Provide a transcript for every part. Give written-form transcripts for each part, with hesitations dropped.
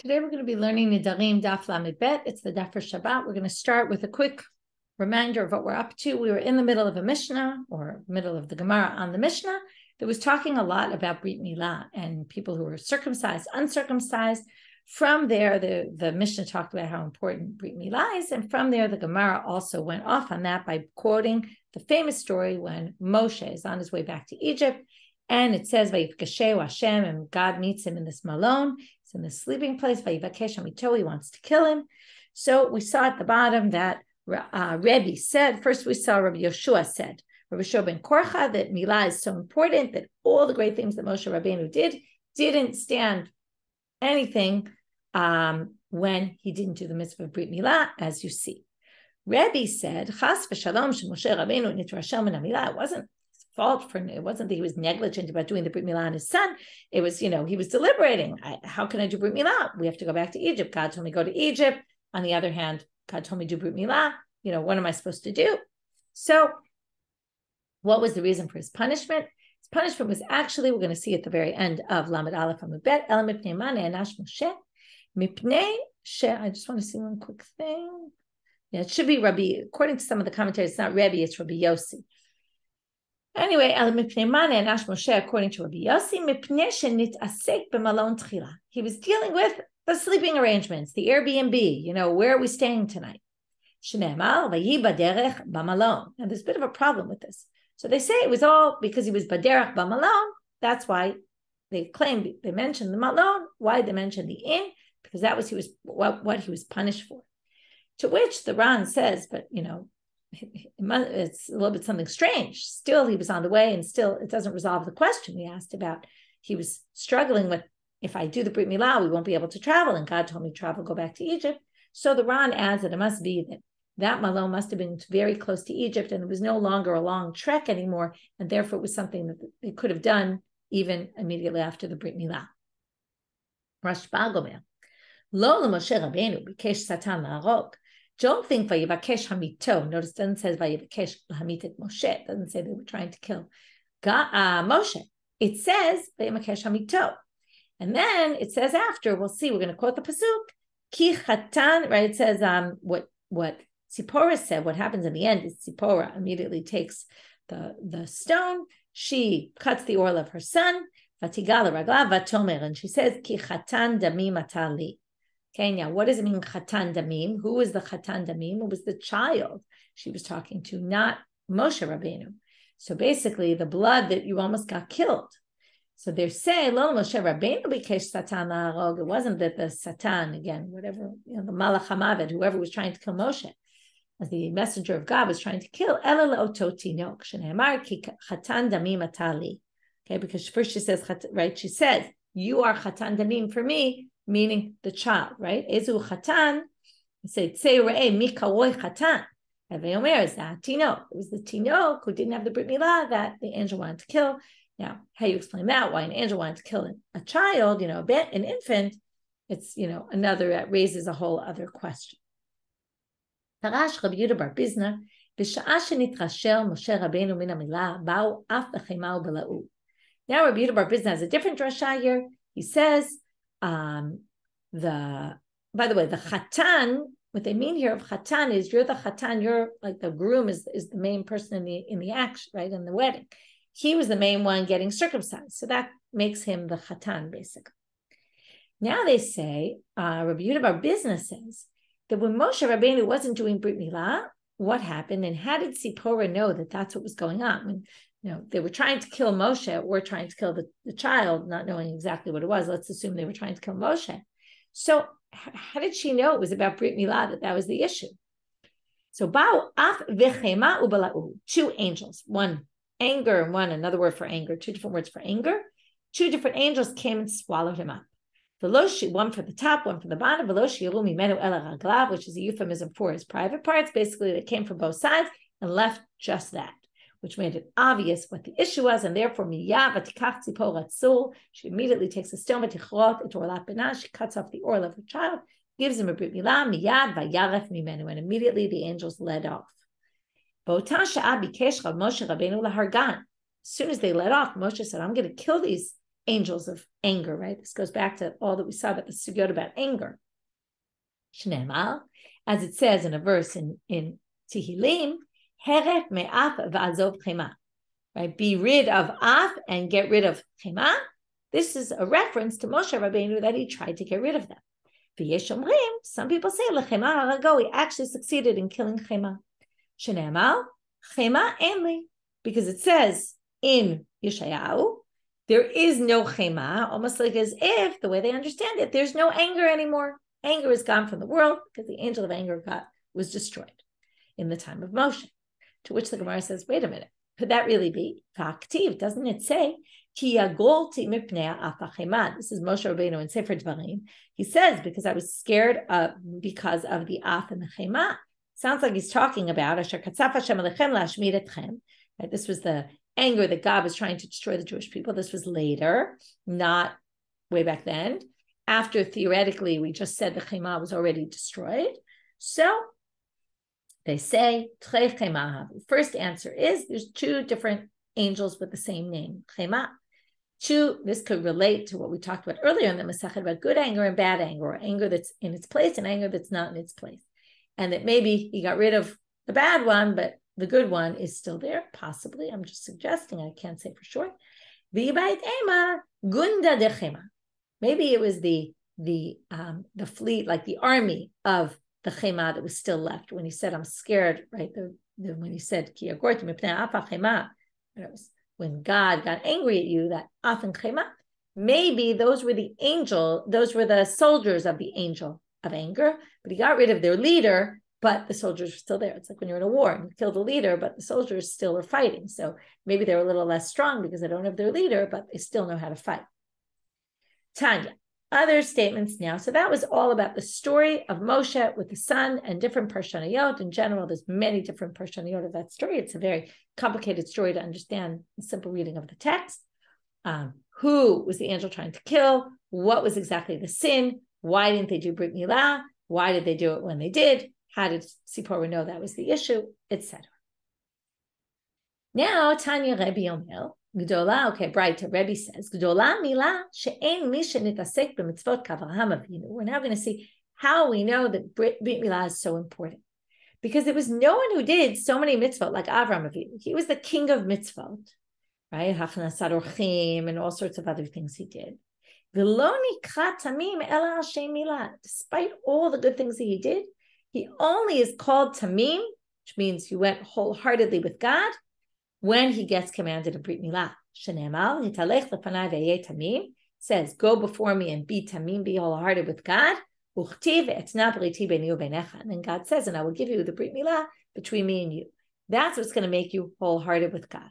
Today we're going to be learning Nedarim Daf Lamed Bet. It's the Daf for Shabbat. We're going to start with a quick reminder of what we're up to. We were in the middle of a Mishnah, or middle of the Gemara on the Mishnah, that was talking a lot about Brit Milah and people who were circumcised, uncircumcised. From there, the Mishnah talked about how important Brit Milah is, and from there, the Gemara also went off on that by quoting the famous story when Moshe is on his way back to Egypt, and it says, Vayivkasheu Hashem, and God meets him in this malon, in the sleeping place, Vayivakesh Hamito, he wants to kill him. So we saw at the bottom that Rebbe said, first we saw Rabbi Yoshua said, Rabbi Yoshua ben Korcha, that Milah is so important that all the great things that Moshe Rabbeinu didn't stand anything when he didn't do the mitzvah of Brit Milah, as you see. Rebbe said, Chas v'shalom Moshe Rabbeinu nitrashel min Milah. It wasn't fault for it wasn't that he was negligent about doing the Brit Milah on his son. It was, he was deliberating. How can I do Brit Milah? We have to go back to Egypt. God told me go to Egypt. On the other hand, God told me do Brit Milah. What am I supposed to do? So what was the reason for his punishment? His punishment was actually, we're going to see at the very end of Lamed Aleph Amud Bet, Ela mipnei ma ne'anash Moshe, mipnei she, I just want to see one quick thing. Yeah, it should be Rabbi, according to some of the commentaries, it's not Rebbe, it's Rabbi Yossi. Anyway, according to Rabbi Yossi, he was dealing with the sleeping arrangements, the Airbnb, where are we staying tonight? And there's a bit of a problem with this. So they say it was all because he was baderech b'malon. That's why they claim, they mentioned the malon. Why they mentioned the inn? Because that was what he was punished for. To which the Ran says, but it's a little bit something strange. Still, he was on the way, and still it doesn't resolve the question we asked about. He was struggling with, if I do the Brit Milah, we won't be able to travel, and God told me to travel, go back to Egypt. So the Ran adds that it must be that Malon must have been very close to Egypt, and it was no longer a long trek anymore, and therefore it was something that they could have done even immediately after the Brit Milah. Rashba Gomer, Lo Moshe Rabbeinu bikesh Satan la'arog. Don't think Vayivakesh Hamito. Notice it doesn't say Vayivakesh Hamit et Moshe. It doesn't say they were trying to kill Moshe. It says Vayivakesh Hamito. And then it says after, we'll see, we're going to quote the pasuk, Ki Chatan, right? It says what Tzipporah said, what happens in the end is Tzipporah immediately takes the stone, she cuts the oil of her son, Vatigala Raglav Vatomer, and she says, Ki Chatan Dami Matali. Okay, now what does it mean, Chatan Damim? Who was the Chatan Damim? It was the child she was talking to, not Moshe Rabbeinu. So basically, the blood that you almost got killed. So they're saying, Lo Moshe Rabbeinu bikesh Satan la'arog. It wasn't that the Satan, again, whatever, the Malach HaMavet, whoever was trying to kill Moshe, as the messenger of God was trying to kill, Ela le'oto tinok, shene'emar ki Chatan Damim atali. Okay, because first she says, right, she says, you are Chatan Damim for me, meaning the child, right? Ezu chatan, say tzei re'eh mi karoi chatan. Omer is that tinok. It was the tinok who didn't have the Brit Milah that the angel wanted to kill. Now, how you explain that? Why an angel wanted to kill a child, an infant? It's another that raises a whole other question. Tarash Rabbi Yehuda bar Bizna b'sha'a shenitrashel Moshe Rabbeinu min hamilah ba'u af b'chema u'bela'u. Now Rabbi Yehuda bar Bizna has a different drasha here. He says, by the way, the chatan, what they mean here of chatan is you're the chatan, you're like the groom is the main person in the action, right, in the wedding. He was the main one getting circumcised, so that makes him the chatan basically. Now they say, Rabbi Yehuda bar Bizna says that when Moshe Rabbeinu wasn't doing Brit Milah, what happened, and how did Tzipporah know that that's what was going on? When they were trying to kill Moshe or trying to kill the child, not knowing exactly what it was. Let's assume they were trying to kill Moshe. So how did she know it was about Brit Milah, that was the issue? So Ba'u af v'chema u'bala'u, two angels, one anger and one another word for anger, two different words for anger. Two different angels came and swallowed him up. Veloshi, one for the top, one for the bottom. Veloshi yiru mimenu ela raglav, which is a euphemism for his private parts. Basically, they came from both sides and left just that, which made it obvious what the issue was, and therefore she immediately takes a stone, she cuts off the oil of her child, gives him a Brit Milah, and immediately the angels led off. As soon as they let off, Moshe said, I'm going to kill these angels of anger, right? This goes back to all that we saw about the sugyot about anger. Shneimar, as it says in a verse in Tehillim, heret me'af va'azov chema, right? Be rid of af and get rid of chema. This is a reference to Moshe Rabbeinu that he tried to get rid of them. Some people say lechema harago, he actually succeeded in killing chema. Shneimar, chema enli, because it says in Yeshayahu, there is no chema, almost like as if, the way they understand it, there's no anger anymore. Anger is gone from the world because the angel of anger was destroyed in the time of Moshe. To which the Gemara says, wait a minute, could that really be? V'aktiv, doesn't it say, Ki yagolti mipnei afachema? This is Moshe Rabbeinu in Sefer Dvarim. He says, because I was scared because of the af and the chema. Sounds like he's talking about Asher katzaf Hashem alechem lashmid etchem. This was the anger that God was trying to destroy the Jewish people. This was later, not way back then. After, theoretically, we just said the chema was already destroyed. So they say, the first answer is there's two different angels with the same name, chema. This could relate to what we talked about earlier in the Masechet about good anger and bad anger, or anger that's in its place and anger that's not in its place. And that maybe he got rid of the bad one, but the good one is still there, possibly. I'm just suggesting, I can't say for sure. Maybe it was the fleet, like the army of the chema that was still left. When he said, I'm scared, right? When he said, when God got angry at you, that af and chema, maybe those were the soldiers of the angel of anger, but he got rid of their leader, but the soldiers were still there. It's like when you're in a war and you kill the leader, but the soldiers still are fighting. So maybe they're a little less strong because they don't have their leader, but they still know how to fight. Tanya, other statements now. So that was all about the story of Moshe with the sun and different parshaniyot. In general, there's many different parshaniyot of that story. It's a very complicated story to understand the simple reading of the text. Who was the angel trying to kill? What was exactly the sin? Why didn't they do Brit Milah? Why did they do it when they did? How did Sipporah know that was the issue, etc. Now, Tanya Rebbe Omer, Gdola, okay, Braita, Rebbe says, Gdola Milah she'en mi shenitasek b'mitzvot k'Avraham Avinu. We're now going to see how we know that Brit Milah is so important. Because there was no one who did so many mitzvot like Avraham Avinu. He was the king of mitzvot, right? Hafnasat orchim and all sorts of other things he did. Despite all the good things that he did, he only is called Tamim, which means he went wholeheartedly with God, when he gets commanded to Brit Milah. Shenemar, hitalech lefanai ve'yeh Tamim, says, go before me and be Tamim, be wholehearted with God. Uchtiv etna briti b'ni u'beinecha. And then God says, and I will give you the Brit Milah between me and you. That's what's going to make you wholehearted with God.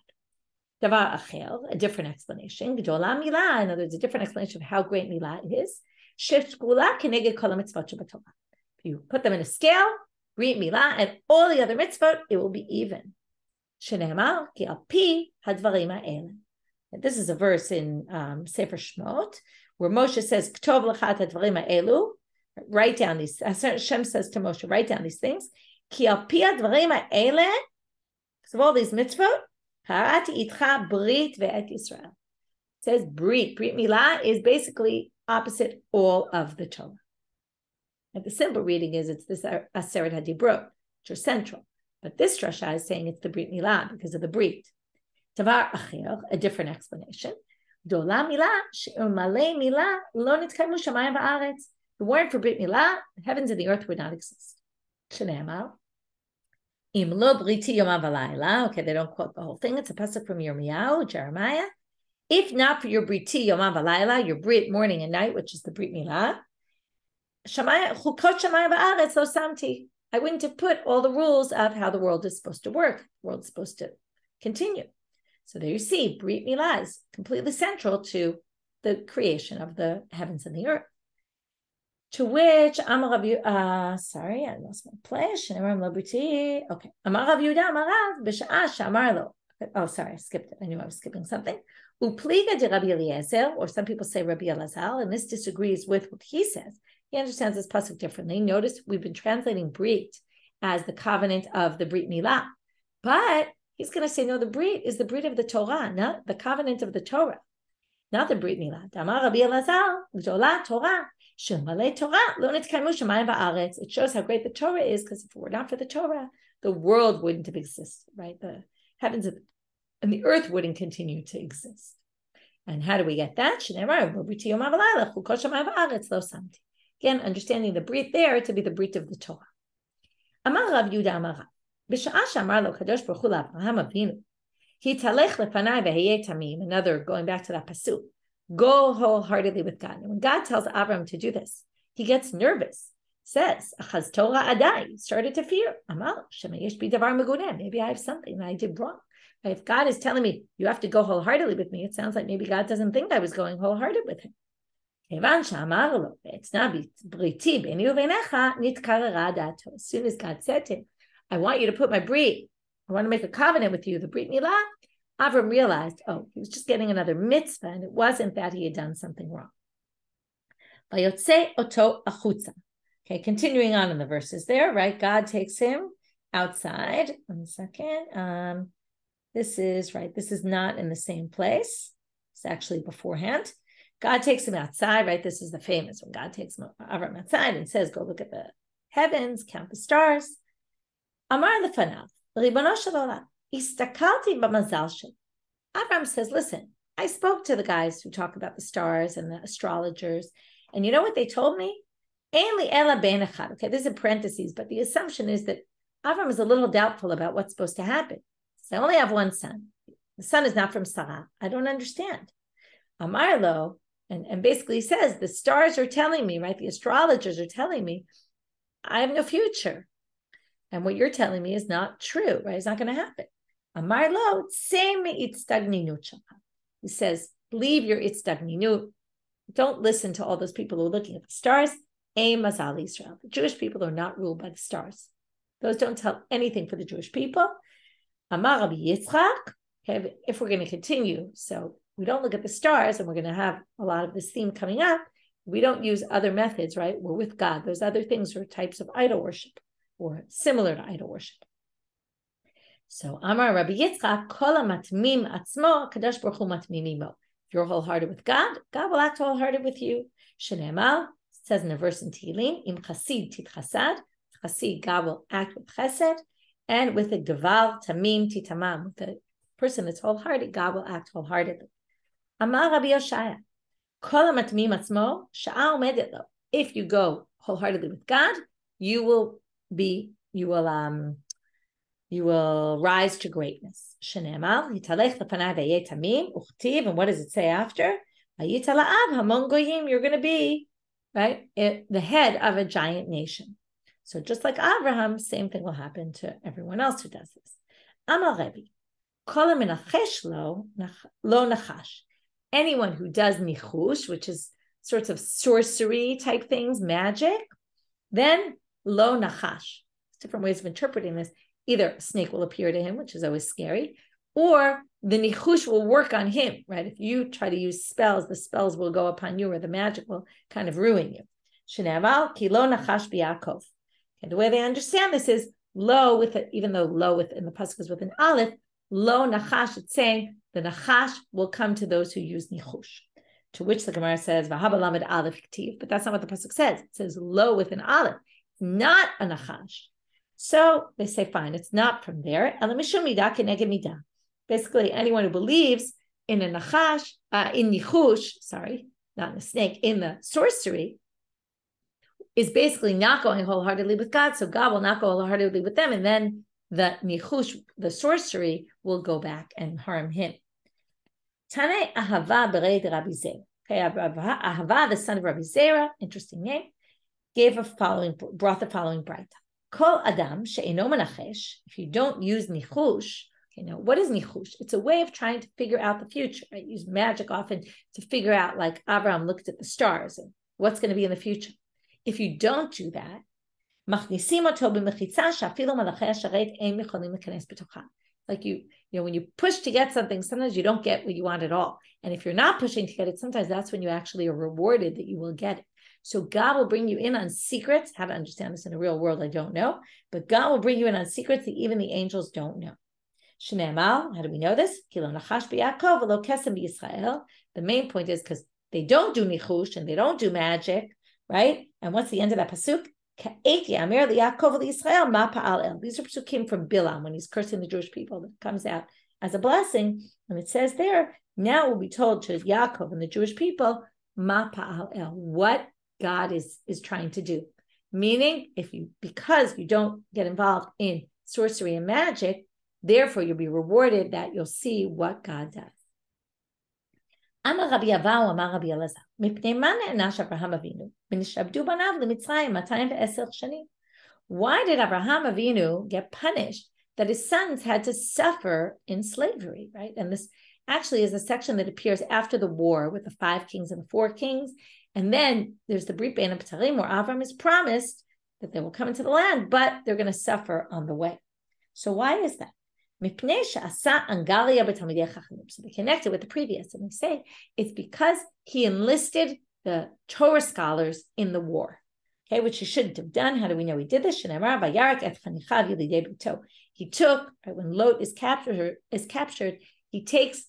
Davar acher, a different explanation. Gdola Milah, in other words, a different explanation of how great Milah is. Sheshkula keneged kol hamitzvot shebatorah. If you put them in a scale, Brit Milah and all the other mitzvot, it will be even. Shenemar ki al pi hadvarim ha'ele. This is a verse in Sefer Shmot where Moshe says, "Ktov lechat hadvarim ha'elu." Write down these. Hashem says to Moshe, write down these things. Ki al pi hadvarim ha'ele, because of all these mitzvot. Harati itcha brit ve'et Yisrael. It says brit milah is basically opposite all of the Torah. And the simple reading is it's this Aseret HaDibrot, which are central. But this drasha is saying it's the brit milah because of the brit. Tavar acher, a different explanation. Gdola milah she'umalei milah lo nitkaymu shamayim va'aretz. If it weren't for brit milah, the heavens and the earth would not exist. Shene'emar. Im lo briti yom v'layla. Okay, they don't quote the whole thing. It's a pasuk from Yirmiyahu, Jeremiah. If not for your briti yom v'layla, your brit morning and night, which is the brit milah, chukot shamayim va'aretz lo samti. I wouldn't have put all the rules of how the world is supposed to work. The world is supposed to continue. So there you see, brit milah is completely central to the creation of the heavens and the earth. To which Amar Rav Yehuda, sorry, I lost my place. Okay, Amar Rav Yehuda Amarav b'sha'a she'amar lo. Oh, sorry, I skipped it. I knew I was skipping something. Upliga de Rabbi Eliezer, or some people say Rabbi Elazar, and this disagrees with what he says. He understands this pasuk differently. Notice we've been translating Brit as the covenant of the Brit Milah, but he's going to say no. The Brit is the Brit of the Torah, not the covenant of the Torah. not the Brit Milah. Damar Rabbi Elazar, Gdola Torah, Shemalei Torah, Lo Nitkaymu Shamayim Va'aretz. It shows how great the Torah is, because if it were not for the Torah, the world wouldn't have existed, right? The heavens and the earth wouldn't continue to exist. And how do we get that? Again, understanding the Brit there to be the Brit of the Torah. Amar Rav Yudah Amar Rav, B'sha'ah she'amar lo Kadosh Baruch Hu l'Avraham Avinu, Hitalech lefanai v'heyeh tamim. Another, going back to that pasuk, go wholeheartedly with God. And when God tells Avram to do this, he gets nervous. Says, Achaz Torah adai, started to fear. Amar shemayesh bi davar meguneh. Maybe I have something that I did wrong. If God is telling me you have to go wholeheartedly with me, it sounds like maybe God doesn't think I was going wholehearted with him. As soon as God said to him, I want you to put my brit, I want to make a covenant with you, the Brit Milah, Avram realized, oh, he was just getting another mitzvah, and it wasn't that he had done something wrong. Okay, continuing on in the verses there, right? God takes him outside. 1 second. This is not in the same place. It's actually beforehand. God takes him outside, right? This is the famous when God takes Avram outside and says, go look at the heavens, count the stars. Amar lefanav, Ribono shel olam, istakalti b'mazal shel. Avram says, listen, I spoke to the guys who talk about the stars and the astrologers, and you know what they told me? Ein li ela ben echad. Okay, this is in parentheses, but the assumption is that Avram is a little doubtful about what's supposed to happen. So I only have one son. The son is not from Sarah. I don't understand. Amar lo, and basically he says, the stars are telling me, right? The astrologers are telling me, I have no future. And what you're telling me is not true, right? It's not going to happen. Amar lo, same itstagninut shaka. He says, leave your itstagninut. Don't listen to all those people who are looking at the stars. Ein mazal Israel. The Jewish people are not ruled by the stars. Those don't tell anything for the Jewish people. Amar Rabbi Yitzchak. Okay, if we're going to continue, so we don't look at the stars, and we're going to have a lot of this theme coming up. We don't use other methods, right? We're with God. Those other things are types of idol worship, or similar to idol worship. So Amar Rabbi Yitzchak, Kol matmim atzmo, Kadosh Baruch Hu matmim imo. If you're wholehearted with God, God will act wholehearted with you. Shenemal says in a verse in Tehillim, Im chasid titchasad. Chasid, God will act with chesed, and with a geval tamim titamam. With the person that's wholehearted, God will act wholeheartedly. Amar Rabbi Yoshaya, Kol matmim atzmo, sha'a omedet lo. If you go wholeheartedly with God, you will rise to greatness. Shenemal, Yitalech lefanai v'yeh tamim, uchtiv, and what does it say after? Vayita la'av hamon goyim, you're going to be, right, the head of a giant nation. So just like Abraham, same thing will happen to everyone else who does this. Amar Rebbe, Kol menachesh lo nachash. Anyone who does nichush, which is sorts of sorcery type things, magic, then lo nachash. Different ways of interpreting this. Either a snake will appear to him, which is always scary, or the nichush will work on him, right? If you try to use spells, the spells will go upon you, or the magic will kind of ruin you. Sheneval ki lo nachash b'Yaakov. And the way they understand this is lo with it, even though lo in the pasuk is with an aleph, lo nachash, it's saying the nachash will come to those who use nichush. To which the Gemara says, v'haba lamed aleph ktiv, but that's not what the pasuk says. It says lo with an aleph. It's not a nachash. So they say, fine, it's not from there. Basically, anyone who believes in a nachash, in nichush, sorry, not in a snake, in the sorcery, is basically not going wholeheartedly with God. So God will not go wholeheartedly with them. And then the nichush, the sorcery, will go back and harm him. Tane Ahava bereid Rabbi Zera. Okay, Ahava, the son of Rabbi Zera, interesting name, brought the following braita. Kol adam she'eno menachesh. If you don't use nichush, okay, now what is nichush? It's a way of trying to figure out the future. Right? Use magic often to figure out, like Abraham looked at the stars and what's going to be in the future. If you don't do that, like you know, when you push to get something, sometimes you don't get what you want at all. And if you're not pushing to get it, sometimes that's when you actually are rewarded that you will get it. So God will bring you in on secrets. How to understand this in the real world, I don't know. But God will bring you in on secrets that even the angels don't know. Shneemal, how do we know this? the main point is because they don't do nichush and they don't do magic, right? And what's the end of that pasuk? These are pasukim from Bilam when he's cursing the Jewish people. That comes out as a blessing, and it says there, now we'll be told to Yaakov and the Jewish people, ma pa'al el, what God is trying to do. Meaning, because you don't get involved in sorcery and magic, therefore you'll be rewarded that you'll see what God does. Amar Rabbi Ava Amar Rabbi Elazar, mipnei ma ne'anash Avraham Avinu, v'nishabdu banav lemitzrayim 210 shanim. Why did Avraham Avinu get punished that his sons had to suffer in slavery, right? And this actually is a section that appears after the war with the 5 kings and the 4 kings. And then there's the Brit Bein HaBetarim where Avram is promised that they will come into the land, but they're going to suffer on the way. So why is that? So they connect it with the previous, and they say it's because he enlisted the Torah scholars in the war, okay, which he shouldn't have done. How do we know he did this? He took, right, when Lot is captured, he takes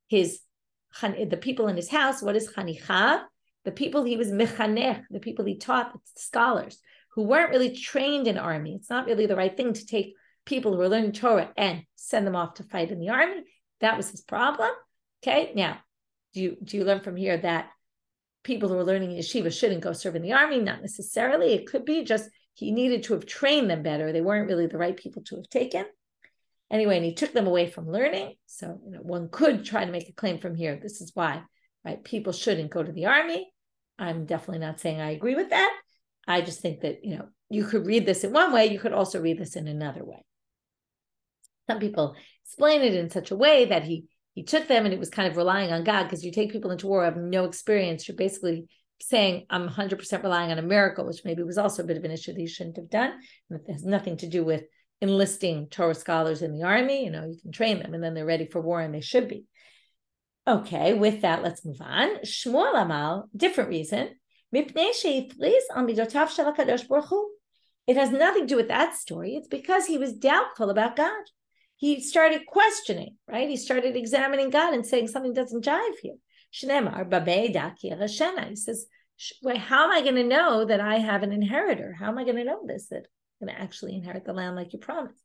the people in his house. What is chanichav? The people he was mechanech, the people he taught, the scholars, who weren't really trained in army. It's not really the right thing to take people who are learning Torah and send them off to fight in the army. That was his problem. Okay, now, do you learn from here that people who are learning yeshiva shouldn't go serve in the army? Not necessarily. It could be just he needed to have trained them better. They weren't really the right people to have taken. Anyway, and he took them away from learning. So one could try to make a claim from here. This is why, right? People shouldn't go to the army. I'm definitely not saying I agree with that. I just think that, you could read this in one way. You could also read this in another way. Some people explain it in such a way that he took them and it was kind of relying on God, because you take people into war who have no experience. You're basically saying, I'm 100% relying on a miracle, which maybe was also a bit of an issue that you shouldn't have done. And it has nothing to do with enlisting Torah scholars in the army. You can train them and then they're ready for war, and they should be. Okay, with that, let's move on. Shmuel Amal, different reason. It has nothing to do with that story. It's because he was doubtful about God. He started questioning, right? He started examining God and saying something doesn't jive here. He says, wait, how am I going to know that I have an inheritor? How am I going to know this, that I'm going to actually inherit the land like you promised?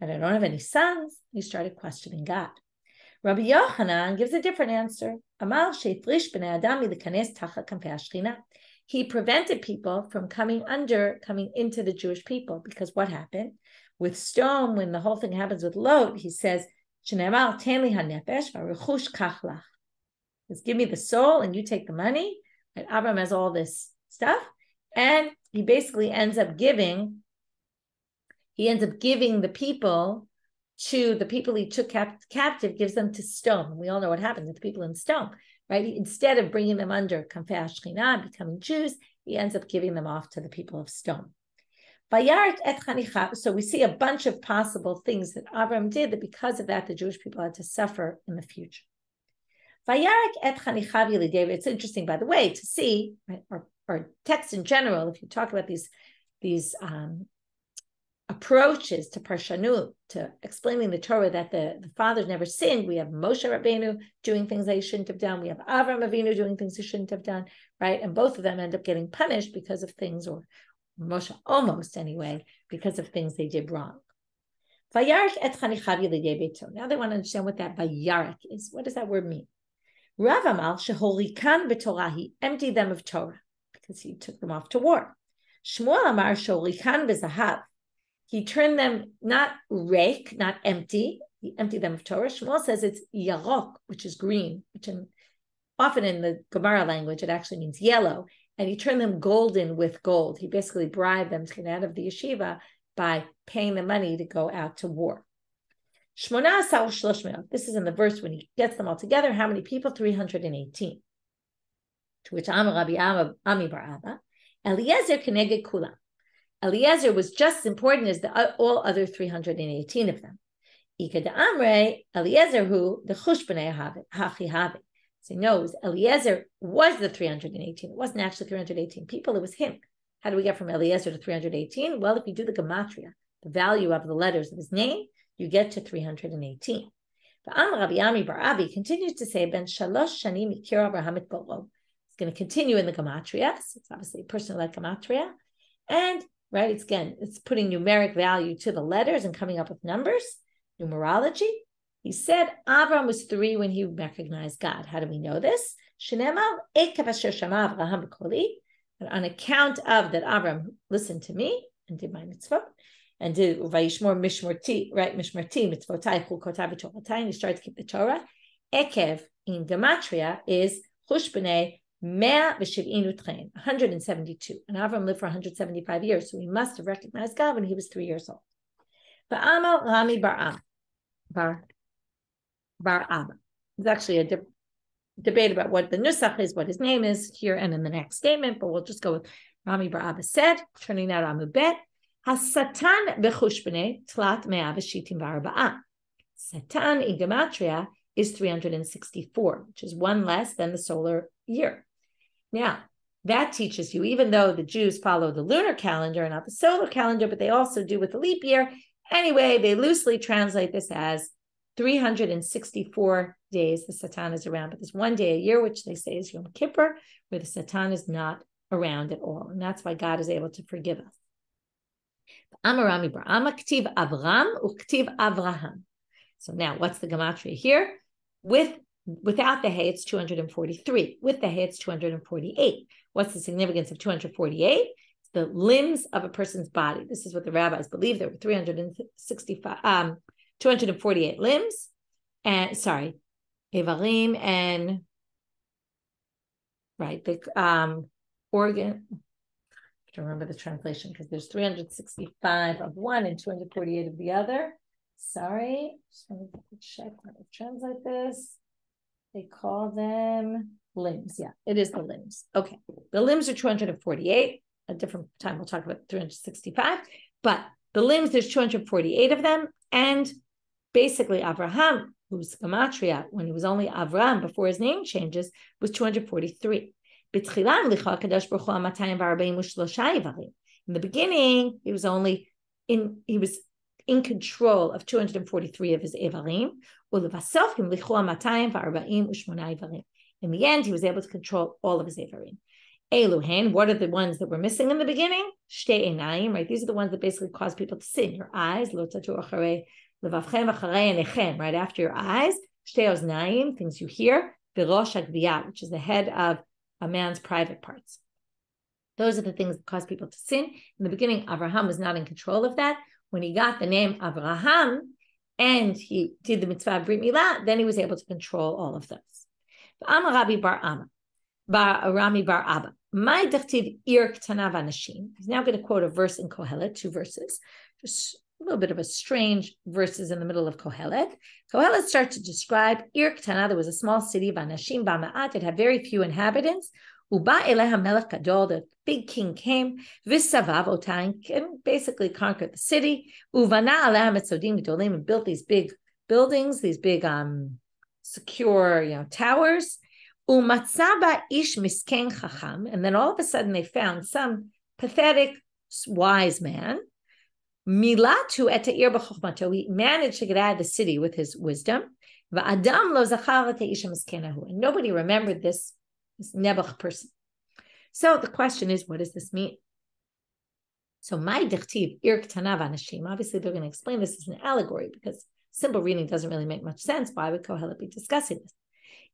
And I don't have any sons. He started questioning God. Rabbi Yochanan gives a different answer. He prevented people from coming into the Jewish people, because what happened? With stone, when the whole thing happens with Lot, he says, give me the soul and you take the money. And Abraham has all this stuff. And he basically ends up giving the people to the people he took captive, gives them to stone. And we all know what happens with the people in stone, right? Instead of bringing them under Kamfei Shechina, becoming Jews, he ends up giving them off to the people of stone. So we see a bunch of possible things that Abraham did, that because of that, the Jewish people had to suffer in the future. It's interesting, by the way, to see, right, or text in general, if you talk about these approaches to Parshanut, to explaining the Torah, that the fathers never sinned. We have Moshe Rabbeinu doing things they shouldn't have done. We have Avram Avinu doing things he shouldn't have done, right? And both of them end up getting punished because of things, or Moshe almost anyway, because of things they did wrong. Now they want to understand what that Vayarik is. What does that word mean? Rav Amal sheholikan b'Torah, he emptied them of Torah because he took them off to war. Shmuel Amar sheholikan b'Zahav, he turned them not reik, not empty. He emptied them of Torah. Shmuel says it's yarok, which is green, which often in the Gemara language it actually means yellow. And he turned them golden with gold. He basically bribed them to get out of the yeshiva by paying them money to go out to war. This is in the verse when he gets them all together. How many people? 318. To which Amar Rabbi Ami bar Abba, Eliezer keneged kulam. Eliezer was just as important as all other 318 of them. Ika de Amre, Eliezer who the chushbnei hachi have. So he knows Eliezer was the 318. It wasn't actually 318 people, it was him. How do we get from Eliezer to 318? Well, if you do the gematria, the value of the letters of his name, you get to 318. Rabbi Yami bar Abi continues to say, Ben Shalosh Shanim Ikir Abraham et Bolo. It's going to continue in the Gematria. So it's obviously a person like Gematria. And, right, it's putting numeric value to the letters and coming up with numbers, numerology. He said Avram was 3 when he recognized God. How do we know this? Shenemar Ekev Asher Shama Avraham B'Koli. On account of that, Avram listened to me and did my mitzvot, and did Vayishmor Mishmorti, right? Mishmorti, mitzvotai, chukotai, v'toratai, and he started to keep the Torah. Ekev in Gematria is Chushbnei 172. And Avram lived for 175 years, so he must have recognized God when he was 3 years old. Ba'amal Rami Bar Abba. There's actually a debate about what the nusach is, what his name is here and in the next statement, but we'll just go with Rami Bar Abba said, turning now to Amud Bet, Hasatan bechushbnei tlat mea v'shitim v'arba'a. Satan in Gematria is 364, which is 1 less than the solar year. Now, that teaches you, even though the Jews follow the lunar calendar and not the solar calendar, but they also do with the leap year. Anyway, they loosely translate this as 364 days the Satan is around, but there's 1 day a year, which they say is Yom Kippur, where the Satan is not around at all. And that's why God is able to forgive us. Amarami bar Amma, Ktiv Avram, Uktiv Avraham. So now what's the Gematria here? Without the Hay, it's 243. With the Hay, it's 248. What's the significance of 248? It's the limbs of a person's body. This is what the rabbis believe. There were 248 limbs, and Evarim and right, the organ. To remember the translation because there's 365 of one and 248 of the other. Sorry, just want to check how to translate this. They call them limbs. Yeah, it is the limbs. Okay, the limbs are 248. A different time we'll talk about 365, but the limbs, there's 248 of them, and basically Avraham, who's Gematria, when he was only Avram before his name changes, was 243. In the beginning, he was in control of 243 of his Evarim. In the end, he was able to control all of his Evarim. Eluhen, what are the ones that were missing in the beginning? Shtei enayim, right? These are the ones that basically cause people to sin. Your eyes, right after your eyes. Shtei oznayim, things you hear. V'rosh hagviyat, which is the head of a man's private parts. Those are the things that cause people to sin. In the beginning, Avraham was not in control of that. When he got the name Avraham and he did the mitzvah Brit Milah, then he was able to control all of those. Rami bar Abba. My dachtiv ir ktana v'anashim. He's now going to quote a verse in Kohelet, 2 verses. Just a little bit of a strange verses in the middle of Kohelet. Kohelet starts to describe Ir Ktana. There was a small city of Anashim Ba'ma'at. It had very few inhabitants. Uba Eleha Melech Gadol. The big king came. V'savav otain, and basically conquered the city. Uvana Aleha Metzodim Gdolim, and built these big buildings, these big secure towers. Umatzaba Ish Misken Chacham, and then all of a sudden they found some pathetic wise man. Milatu eta'ir b'chokhmato. He managed to get out of the city with his wisdom. Va'adam lo zachar eta'isha miskenahu. And nobody remembered this Nebuch person. So the question is, what does this mean? So my dichtiv ir ktana v'anashim. Obviously, they're going to explain this as an allegory because simple reading doesn't really make much sense. Why would Kohelet be discussing this?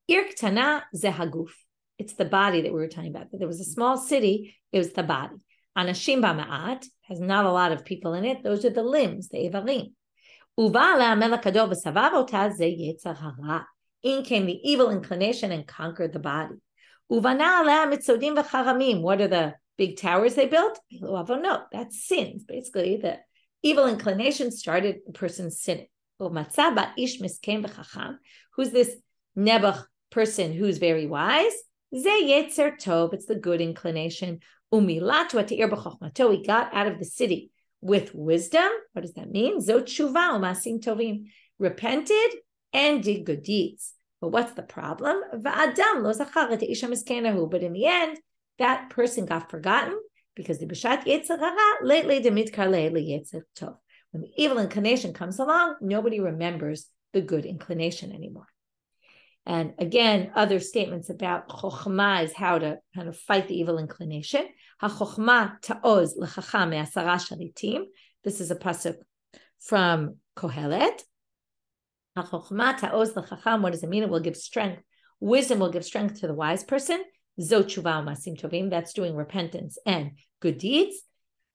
Ir ktana ze haguf. It's the body that we were talking about. There was a small city. It was the body. Anashim b'ma'at has not a lot of people in it. Those are the limbs, the Evarim. Uvala melech hador v'savav ota ze yetzer hara. In came the evil inclination and conquered the body. Uvana aleh mitzodim v'charamim. What are the big towers they built? No, that's sins. Basically, the evil inclination started the person sinning. Umatzah ba'ish misken v'chacham. Who's this Nebuch person who's very wise? Ze yetzer tov. It's the good inclination. Umilatu at'ir b'chokhmato. He got out of the city with wisdom. What does that mean? Zot tshuva u'masim tovim. Repented and did good deeds. But what's the problem? Va'adam lo zachar et'isha miskenahu. But in the end, that person got forgotten because the b'shat yetzer hara lately demitkar le'yetzer tov. When the evil inclination comes along, nobody remembers the good inclination anymore. And again, other statements about chokhmah is how to kind of fight the evil inclination. HaChokhmah ta'oz l'chacham me'asara shalitim. This is a pasuk from Kohelet. HaChokhmah ta'oz l'chacham. What does it mean? It will give strength. Wisdom will give strength to the wise person. Zo tshuva u'masim tovim. That's doing repentance and good deeds.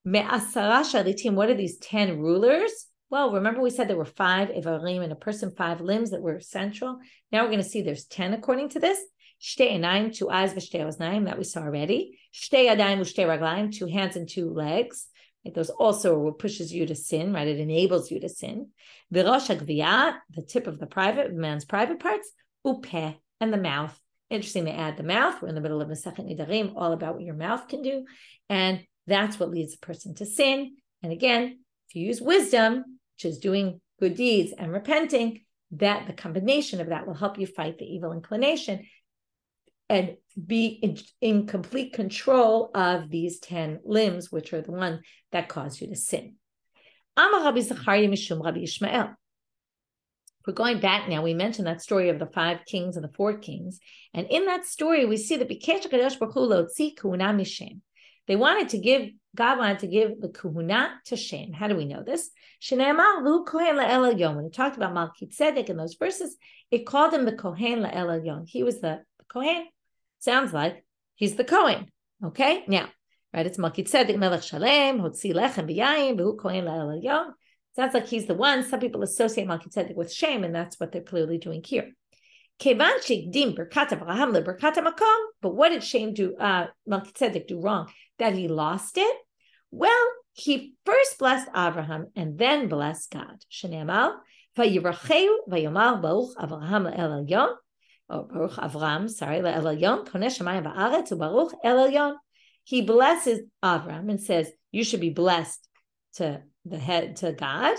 Me'asara shalitim. What are these 10 rulers? Well, remember we said there were 5 ivarim in a person, 5 limbs that were central. Now we're going to see there's 10 according to this. Shtei einayim, 2 eyes, v'shtei oznaim, that we saw already. Shtei yadayim, v'shtei raglayim, 2 hands and 2 legs. Right? Those also what pushes you to sin, right? It enables you to sin. V'rosh hagviyah, the tip of the private, man's private parts. Upeh, and the mouth. Interesting to add the mouth. We're in the middle of Masechet Nedarim, all about what your mouth can do. And that's what leads a person to sin. And again, if you use wisdom, which is doing good deeds and repenting, that the combination of that will help you fight the evil inclination and be in complete control of these 10 limbs, which are the ones that cause you to sin. Amar Rabbi Zachariah Mishum Rabbi Yishmael. We're going back now. We mentioned that story of the 5 kings and the 4 kings. And in that story, we see that Bikesh HaKadosh Baruch Hu Lotzi Kuhuna Mishem. God wanted to give the kuhuna to Shem. How do we know this? Shneimar Lu Kohen La'el Elyon. When it talked about Melchizedek in those verses, it called him the Kohen La'el Elyon. He was the Kohen. Sounds like he's the Kohen. Okay, now, right? It's Melchizedek Melech Shalem, Hotzi Lechem B'Yayim, V'hu Kohen La'el Elyon. Sounds like he's the one. Some people associate Melchizedek with Shem, and that's what they're clearly doing here. Kevan Shigdim Berkat Avraham LeBerkat HaMakom. But what did Shem do? Melchizedek do wrong? That he lost it? Well, he first blessed Abraham and then blessed God. Shneimar Vayiracheu Vayomar Baruch Avraham La'el Elyon. Oh, Baruch Avram, sorry, La'el Elyon. Koneh Shamayim Va'aretz U'Baruch El Elyon. He blesses Avram and says, "You should be blessed to the head, to God,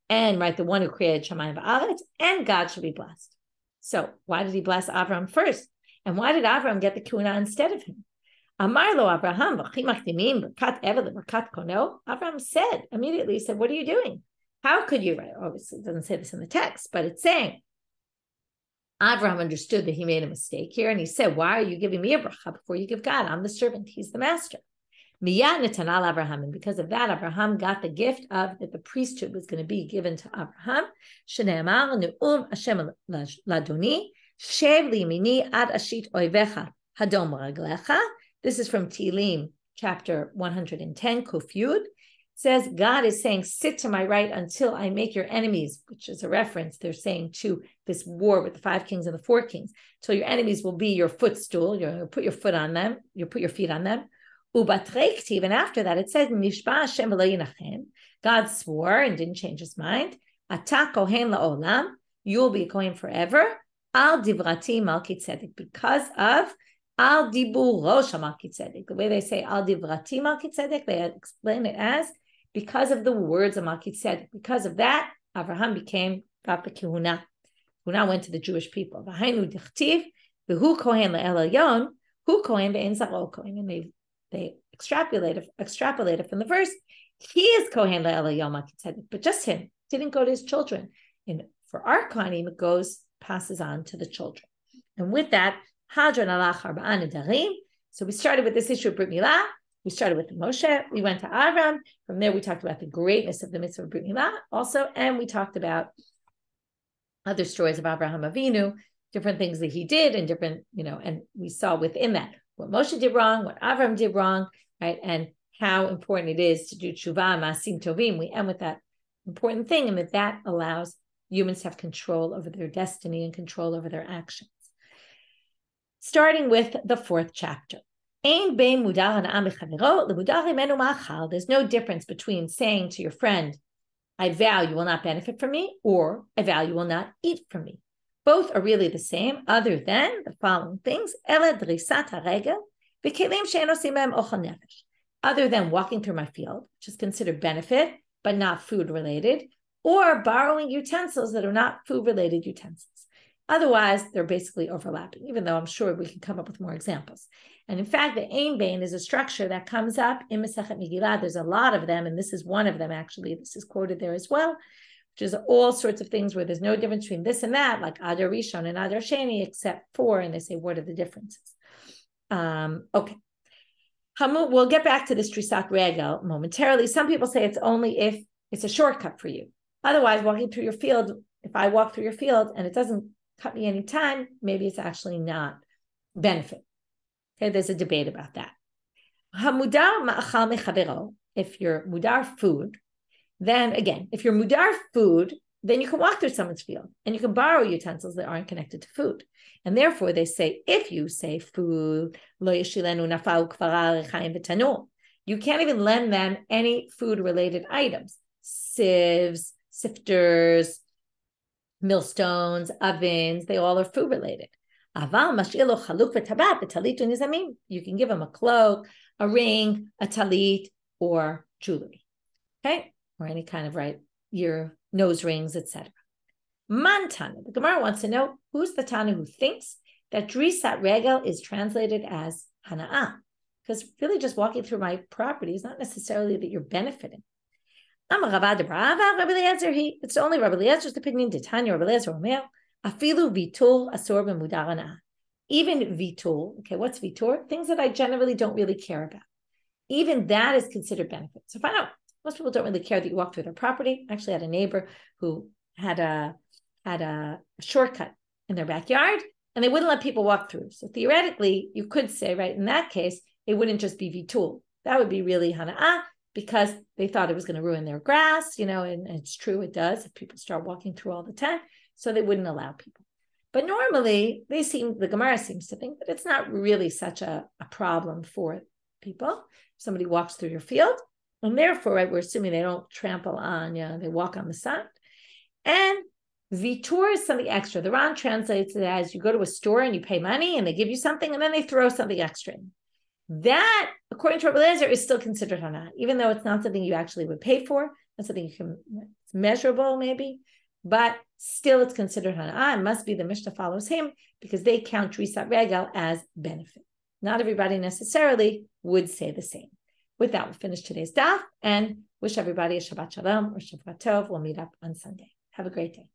and right, the one who created Shamayim Va'aretz, and God should be blessed." So why did he bless Avram first? And why did Avram get the kuna instead of him? Amar lo Abraham, Abraham said, immediately he said, "What are you doing? How could you?" Right? Obviously, it doesn't say this in the text, but it's saying, Abraham understood that he made a mistake here, and he said, "Why are you giving me a bracha before you give God? I'm the servant, he's the master." Miyad netanal Abraham, and because of that, Abraham got the gift of that the priesthood was going to be given to Abraham. Shneimar ne'um Hashem ladoni, shev liyamini ad ashit oivecha hadom raglecha. This is from Tehillim, chapter 110, Kuf Yud. It says, God is saying, "Sit to my right until I make your enemies," which is a reference, they're saying, to this war with the 5 kings and the 4 kings. "Till your enemies will be your footstool." You'll put your foot on them. You'll put your feet on them. Ubatrektiv, and after that, it says, Nishba Hashem v'lo yinachem. God swore and didn't change his mind. Ata kohen la'olam. You will be a kohen forever. Al divrati Melchizedek, because of Al dibur rosh Melchizedek. The way they say Al divrati Melchizedek, they explain it as because of the words of Melchizedek. Because of that, Abraham got the kehuna. Kehuna went to the Jewish people. V'hainu dichtiv v'hu kohen la'el elyon, hu kohen ve'en zaro kohen. And they extrapolated from the verse. He is kohen la'el elyon Melchizedek, but just him. Didn't go to his children. And for our kohanim, it passes on to the children. And with that, Hadran alach arba'ah nedarim. So we started with this issue of Brit Milah. We started with Moshe. We went to Avram. From there, we talked about the greatness of the mitzvah of Brit Milah also. And we talked about other stories of Abraham Avinu, different things that he did and different, and we saw within that what Moshe did wrong, what Avram did wrong, right? And how important it is to do tshuva, masim tovim. We end with that important thing, and that allows humans to have control over their destiny and control over their actions. Starting with the 4th chapter. There's no difference between saying to your friend, "I vow you will not benefit from me," or "I vow you will not eat from me." Both are really the same, other than the following things. Other than walking through my field, which is considered benefit, but not food related, or borrowing utensils that are not food related utensils. Otherwise, they're basically overlapping, even though I'm sure we can come up with more examples. And in fact, the Ein Bain is a structure that comes up in Masechet Megillah. There's a lot of them, and this is one of them, actually. This is quoted there as well. which is all sorts of things where there's no difference between this and that, like Adar Rishon and Adar Sheni, except for, and they say, what are the differences? Okay. We'll get back to this Trisat Regel momentarily. Some people say it's only if it's a shortcut for you. Otherwise, walking through your field, if I walk through your field and it doesn't cut me any time, maybe it's actually not benefit. Okay, there's a debate about that. If you're mudar food, then again, if you're mudar food, then you can walk through someone's field and you can borrow utensils that aren't connected to food. And therefore they say, if you say food, you can't even lend them any food related items, sieves, sifters, millstones, ovens, they all are food related. You can give them a cloak, a ring, a talit, or jewelry, okay? Or any kind of your nose rings, etc. Mantana, the Gemara wants to know who's the Tana who thinks that Drisat Regel is translated as Hana'ah, because really just walking through my property is not necessarily that you're benefiting. It's only Rabbi Eliezer's opinion. Titania Rabbi Eliezer Omer, afilu vitul asor b'mudar hana'ah. Even vitul, okay, what's vitul? Things that I generally don't really care about. Even that is considered benefit. So find out. Most people don't really care that you walk through their property. I actually had a neighbor who had a shortcut in their backyard, and they wouldn't let people walk through. So theoretically, you could say, right, in that case, it wouldn't just be vitul. That would be really hana'ah, because they thought it was going to ruin their grass, and it's true, it does, if people start walking through all the time, so they wouldn't allow people. But normally, the Gemara seems to think that it's not really such a problem for people. If somebody walks through your field, and therefore, right, we're assuming they don't trample on, they walk on the sand. And vitur is something extra. The Ran translates it as you go to a store and you pay money and they give you something and then they throw something extra in. That, according to Rabbi Eliezer, is still considered hana'ah, even though it's not something you actually would pay for. That's something it's measurable maybe, but still it's considered hana'ah. It must be the Mishnah follows him because they count Drisat Regel as benefit. Not everybody necessarily would say the same. With that, we'll finish today's daf and wish everybody a Shabbat Shalom or Shabbat Tov. We'll meet up on Sunday. Have a great day.